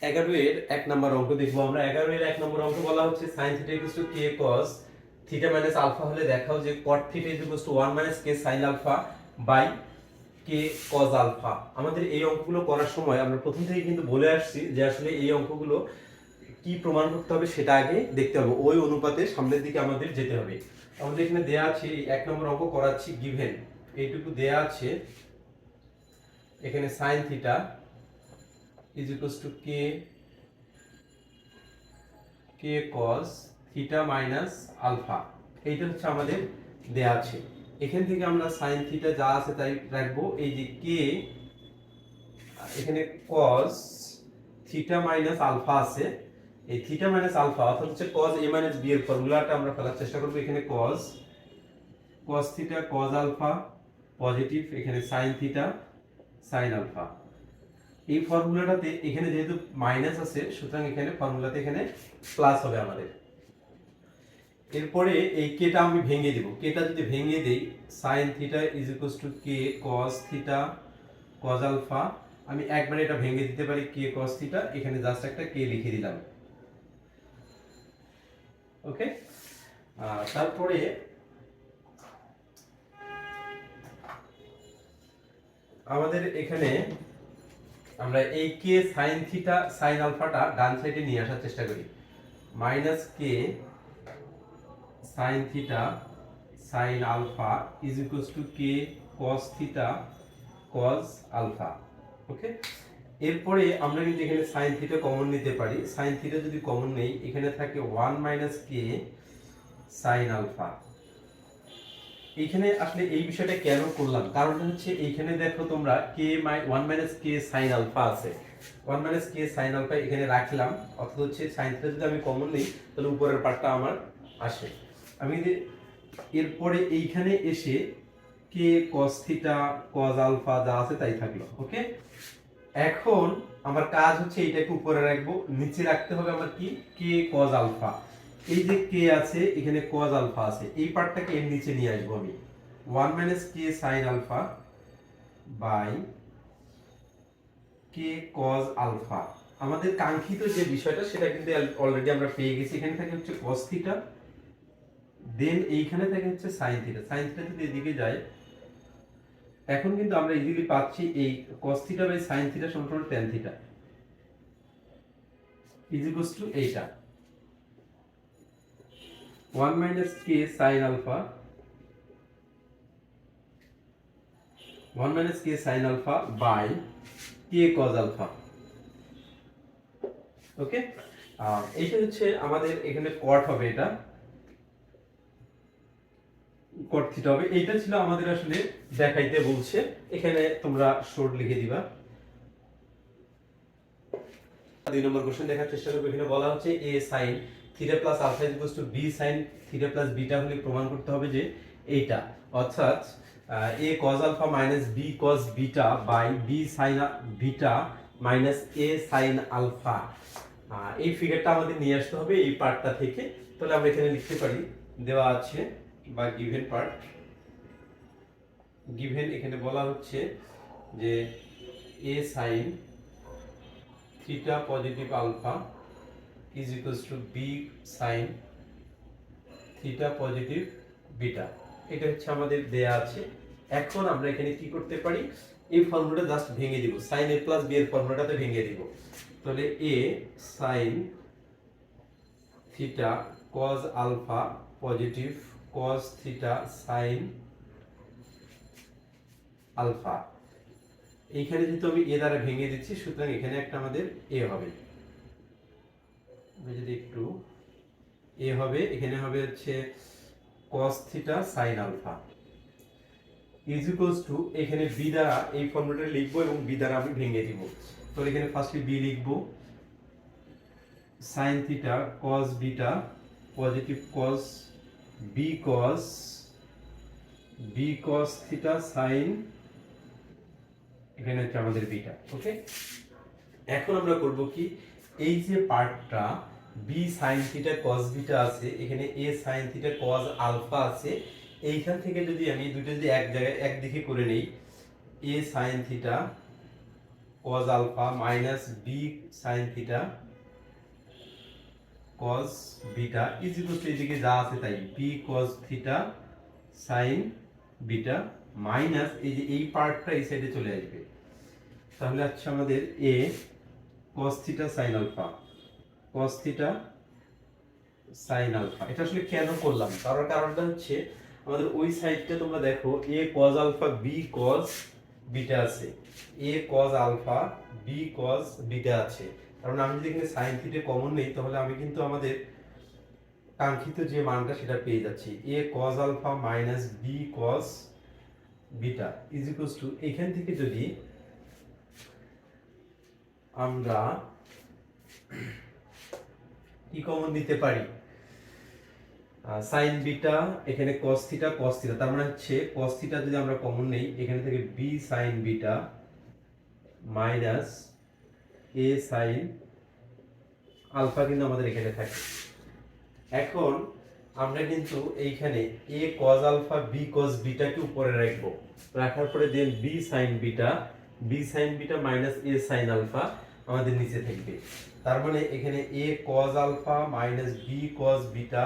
11 এর 1 নম্বর অঙ্ক দেখবো আমরা। 11 এর 1 নম্বর অঙ্ক বলা হচ্ছে sin θ k cos θ - আলফা হলে দেখাও যে cot θ 1 - k sin alpha by k cos alpha. আমাদের এই অঙ্কগুলো করার সময় আমরা প্রথম থেকে কিন্তু বলে আসছি যে আসলে এই অঙ্কগুলো কি প্রমাণ করতে হবে সেটা আগে দেখতে হবে, ওই অনুপাতে সামনের দিকে আমাদের যেতে হবে। আমাদের এখানে দেয়া আছে এই 1 নম্বর অঙ্ক করাচ্ছি, গিভেন এইটুকু দেয়া আছে এখানে sin θ k cos θ minus alpha, এইটা হচ্ছে আমাদের দেয়া আছে। এখান থেকে আমরা sin θ যা আছে তাই রাখবো। এই যে k এখানে cos θ মাইনাস আলফা আছে, এই θ মাইনাস আলফা অর্থাৎ হচ্ছে cos a মাইনাস b এর ফর্মুলাটা আমরা ফেলার চেষ্টা করব। এখানে cos θ cos আলফা পজিটিভ, এখানে sin θ sin আলফা। এই ফর্মুলাটাতে এখানে যেহেতু মাইনাস আছে সুতরাং এখানে ফর্মুলাতে এখানে প্লাস হবে আমাদের। এরপরে এই কেটা আমি ভেঙে দেব। কেটা যদি ভেঙে দেই sin θ k cos θ cos alpha, আমি একবারে এটা ভেঙে দিতে পারি k cos θ, এখানে জাস্ট একটা k লিখে দিলাম। ওকে, তারপরে আমাদের এখানে আমরা এই k sin θ sin আলফাটা ডান সাইডে নিয়ে আসার চেষ্টা করি। Minus k sin θ sin alpha is equals to k cos θ cos alpha. Okay, এরপরে আমরা কিন্তু এখানে sin θ কমন নিতে পারি। sin θ যদি কমন নেই এখানে থাকে 1 - k sin আলফা। এইখানে আসলে এই বিষয়টা কেন করলাম, কারণটা হচ্ছে এইখানে দেখো তোমরা k 1 - k sin আলফা আছে, 1 - k sin আলফা এখানে রাখলাম, অর্থাৎ হচ্ছে sin θ যদি আমি কমন নেই তাহলে উপরের পার্টটা আমার আসে। আমি যদি এরপরে এইখানে এসে k cos θ cos আলফা যা আছে তাই থাকলো। ওকে, এখন আমার কাজ হচ্ছে এইটাকে উপরে রাখবো, নিচে রাখতে হবে আমার কি k cos আলফা। এই যে k আছে এখানে cos আলফা আছে, এই পার্টটাকে এর নিচে নিয়ে আসবো আমি। 1 - k sin alpha by k cos alpha. আমাদের কাঙ্ক্ষিত যে বিষয়টা সেটা কিন্তু অলরেডি আমরা পেয়ে গেছি। এখানে থাকে হচ্ছে cos θ, দেন এইখানে থাকে হচ্ছে sin θ। sin θ যদি এদিকে যায় এখন কিন্তু আমরা ইজিলি পাচ্ছি এই cos θ বাই sin θ সমান tan θ ইজ ইকুয়ালস টু এইটা 1 - k sin alpha 1 - k sin alpha by k cos alpha. Okay, এইটা হচ্ছে আমাদের এখানে cot হবে, এটা cot থিটা হবে। এইটা ছিল আমাদের আসলে দেখাইতে বলছে, এখানে তোমরা শর্ট লিখে দিবা। 2 নম্বর কোশ্চেন দেখার চেষ্টা করব। এখানে বলা হচ্ছে a sin θ plus alpha is equals to b sin θ plus beta হলে প্রমাণ করতে হবে যে এইটা, অর্থাৎ a cos alpha minus b cos beta by b sin beta minus a sin alpha. এই ফিগারটা আমাদের নিয়ে আসতে হবে এই পার্টটা থেকে। তাহলে আমরা এখানে লিখতে পারি, দেওয়া আছে বা গিভেন পার্ট, গিভেন এখানে বলা হচ্ছে যে a sin θ positive alpha is equals to b sin θ positive beta. এটা হচ্ছে আমাদের দেয়া আছে। এখন আমরা এখানে কি করতে পারি, এই ফর্মুলাটা জাস্ট ভেঙে দিব, sin a প্লাস b এর ফর্মুলাটাতে ভেঙে দিব। তাহলে a sin θ cos alpha positive cos θ sin alpha. এইখানে যেহেতু আমি a দ্বারা ভেঙে দিচ্ছি সুতরাং এখানে একটা আমাদের a হবে। আমি যদি একটু a হবে, এখানে হবে হচ্ছে cos θ sin alpha is equals to, এখানে b দ্বারা এই ফর্মুলাটা লিখবো এবং b দ্বারা আমি ভেঙে দিব। তাহলে এখানে ফার্স্টলি b লিখবো, sin θ cos beta positive cos b cos θ sin, এখানে হচ্ছে আমাদের বিটা। ওকে, এখন আমরা করব কি, এই যে পার্টটা b sin θ cos বিটা আছে, এখানে a sin θ cos আলফা আছে, এইখান থেকে যদি আমি দুটো যদি এক জায়গায় একদিকে করে নেই a sin θ cos alpha minus B sine theta cos beta is equal to এদিকে যা আছে তাই B cos theta sine beta minus এই যে এই পার্টটা এই সাইডে চলে আসবে। তাহলে আচ্ছা আমাদের A cos theta sine alpha cos theta sine alpha. এটা আসলে কেন করলাম, তার কারণটা হচ্ছে আমাদের ওই সাইডটা তোমরা দেখো a cos alpha b cos beta আছে, a cos alpha b cos beta আছে। কারণ আমি যদি এখানে সাইন থিটা কমন নেই তাহলে আমি কিন্তু আমাদের কাঙ্ক্ষিত যে মানটা সেটা পেয়ে যাচ্ছি, a cos alpha minus b cos beta is equals to এখান থেকে যদি আমরা কি কমন নিতে পারি, সাইন বিটা এখানে cos থিটা তার মানে হচ্ছে cos থিটা যদি আমরা কমন নেই এখানে থেকে b sine beta minus a sine alpha কিন্তু আমাদের এখানে থাকে। এখন আমরা কিন্তু এইখানে a cos alpha b cos beta কে উপরে রাখবো, রাখার পরে then b sin beta minus a sin alpha আমাদের নিচে থাকবে। তার মানে এখানে a cos alpha minus b cos beta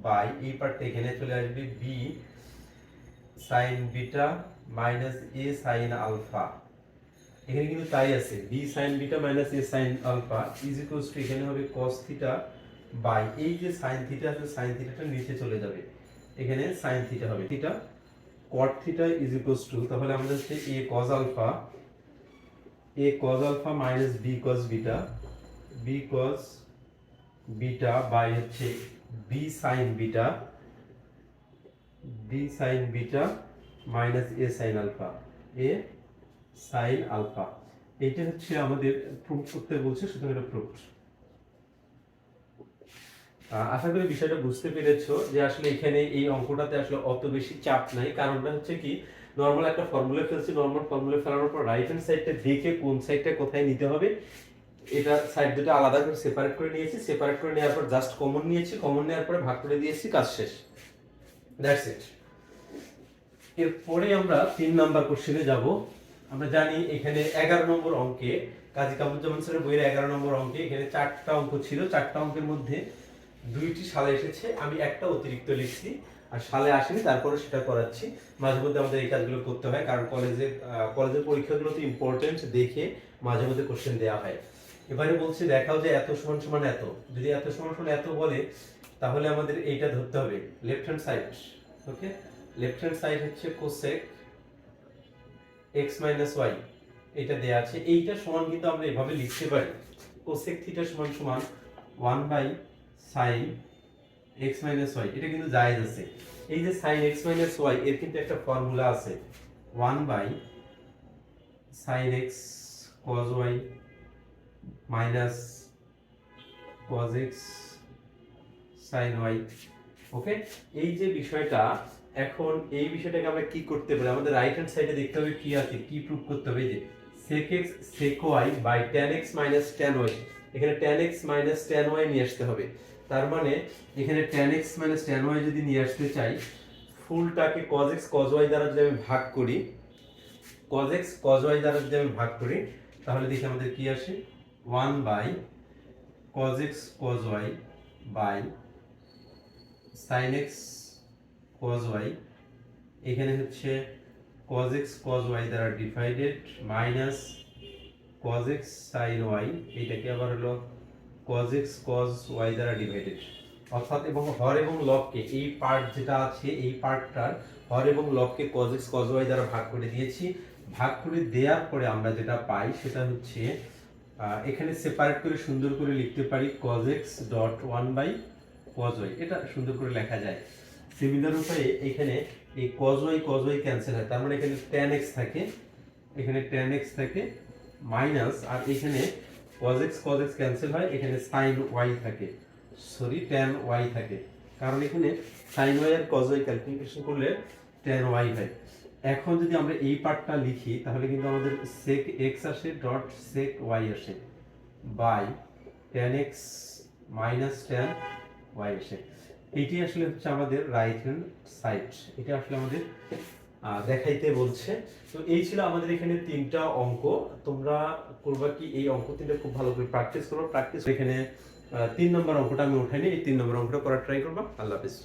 by এই পার্টটা এখানে চলে আসবে b sin beta minus a sin alpha. এখানে কিন্তু তাই আছে b sin beta minus a sin alpha is equals to এখানে হবে cos থিটা বাই এই যে sin থিটা আছে sin থিটাটা নিচে চলে যাবে, এখানে sin থিটা হবে theta cot theta is equals to তাহলে আমাদের হচ্ছে a cos alpha minus b cos beta by হচ্ছে b sin beta minus a sin alpha. এইটা হচ্ছে আমাদের প্রুফ করতে বলছে, সুতরাং এটা প্রুফ। আশা করি বিষয়টা বুঝতে পেরেছো যে আসলে এখানে এই অঙ্কটাতে আসলে অত বেশি চাপ নাই। কারণটা হচ্ছে কি, নরমাল একটা ফর্মুলা ফেলছি, নরমাল ফর্মুলা ফেলানোর পর রাইট হ্যান্ড সাইডটা দেখে কোন সাইডটা কোথায় নিতে হবে এটা সাইড দুটো আলাদা করে সেপারেট করে নিয়েছি, সেপারেট করে নেওয়ার পর জাস্ট কমন নিয়েছি, কমন নেওয়ার পরে ভাগ করে দিয়েছি, কাজ শেষ, দ্যাটস ইট। এরপরে আমরা 3 নাম্বার কোশ্চেনে যাব। আমরা জানি এখানে 11 নম্বর অঙ্কে কাজী কামরুজ্জামান স্যারের বইয়ের 11 নম্বর অঙ্কে এখানে 4টা অঙ্ক ছিল, 4টা অঙ্কের মধ্যে 2টি সালে এসেছে, আমি একটা অতিরিক্ত লিখছি আর সালে আসেনি, তারপরে সেটা করাচ্ছি। মাঝে মধ্যে আমাদের এই কাজগুলো করতে হয় কারণ কলেজের পরীক্ষাগুলো তো ইম্পর্টেন্ট দেখে মাঝে মধ্যে কোশ্চেন দেওয়া হয়। এবারে বলছি দেখাও যে এত সমান সমান এত, যদি এত সমান সমান এত বলে তাহলে আমাদের এইটা ধরতে হবে লেফট হ্যান্ড সাইড। ওকে, লেফট হ্যান্ড সাইড হচ্ছে কোসেক x মাইনাস y, এটা দেয়া আছে। এইটা সমান কিন্তু আমরা এভাবে লিখতে পারি কোসেক থিটা সমান সমান 1 by sin x minus y, এটা কিন্তু জায়েজ আছে। এই যে sin x মাইনাস y এর কিন্তু একটা ফর্মুলা আছে 1 by sin x cos y minus cos x sin y। Okay, এই যে বিষয়টা, এখন এই বিষয়টাকে আমরা কি করতে পারি, আমাদের রাইট হ্যান্ড সাইডে দেখতে হবে কি আছে, কি প্রুফ করতে হবে, যে sec x sec y by tan x minus tan y, এখানে tan x minus tan y নিয়ে আসতে হবে। তার মানে এখানে tan x minus tan y যদি নিয়ে আসতে চাই, ফুলটাকে cos x cos y দ্বারা যদি আমি ভাগ করি, cos x cos y দ্বারা যদি আমি ভাগ করি তাহলে দেখি আমাদের কি আসে 1 by cos x cos y by sin x cos y, এখানে হচ্ছে cos x cos y দ্বারা divided minus cos x sin y, এটাকে আবার হলো cos x cos y দ্বারা ডিভাইডেড। অর্থাৎ এবং হর এবং লবকে এই পার্ট যেটা আছে এই পার্টটার হর এবং লবকে cos x cos y দ্বারা ভাগ করে দিয়েছি। ভাগ করে দেওয়ার পরে আমরা যেটা পাই সেটা হচ্ছে এখানে সেপারেট করে সুন্দর করে লিখতে পারি cos x dot 1 by cos y, এটা সুন্দর করে লেখা যায়। সিমিলার উপায়ে এখানে এই cos y ক্যান্সেল হয়, তার মানে এখানে tan x থাকে, এখানে tan x থাকে মাইনাস, আর এখানে cos x ক্যান্সেল হয়, এখানে sin y থাকে, সরি tan y থাকে, কারণ এখানে sin y আর cos y ক্যালকুলেশন করলে tan y হয়। এখন যদি আমরা এই পার্টটা লিখি তাহলে কিন্তু আমাদের sec x আসে ডট sec y আসে by tan x minus tan y আসে। এটি আসলে হচ্ছে আমাদের রাইট হ্যান্ড সাইড, এটা আসলে আমাদের দেখাইতে বলছে। তো এই ছিল আমাদের এখানে 3টা অঙ্ক। তোমরা করবা কি এই অঙ্ক 3টা খুব ভালো করে প্র্যাকটিস করবা। প্র্যাকটিস এখানে 3 নম্বর অঙ্কটা আমি উঠাইনি, এই 3 নম্বর অঙ্কটা করার ট্রাই করবা। আল্লাহ হাফেজ।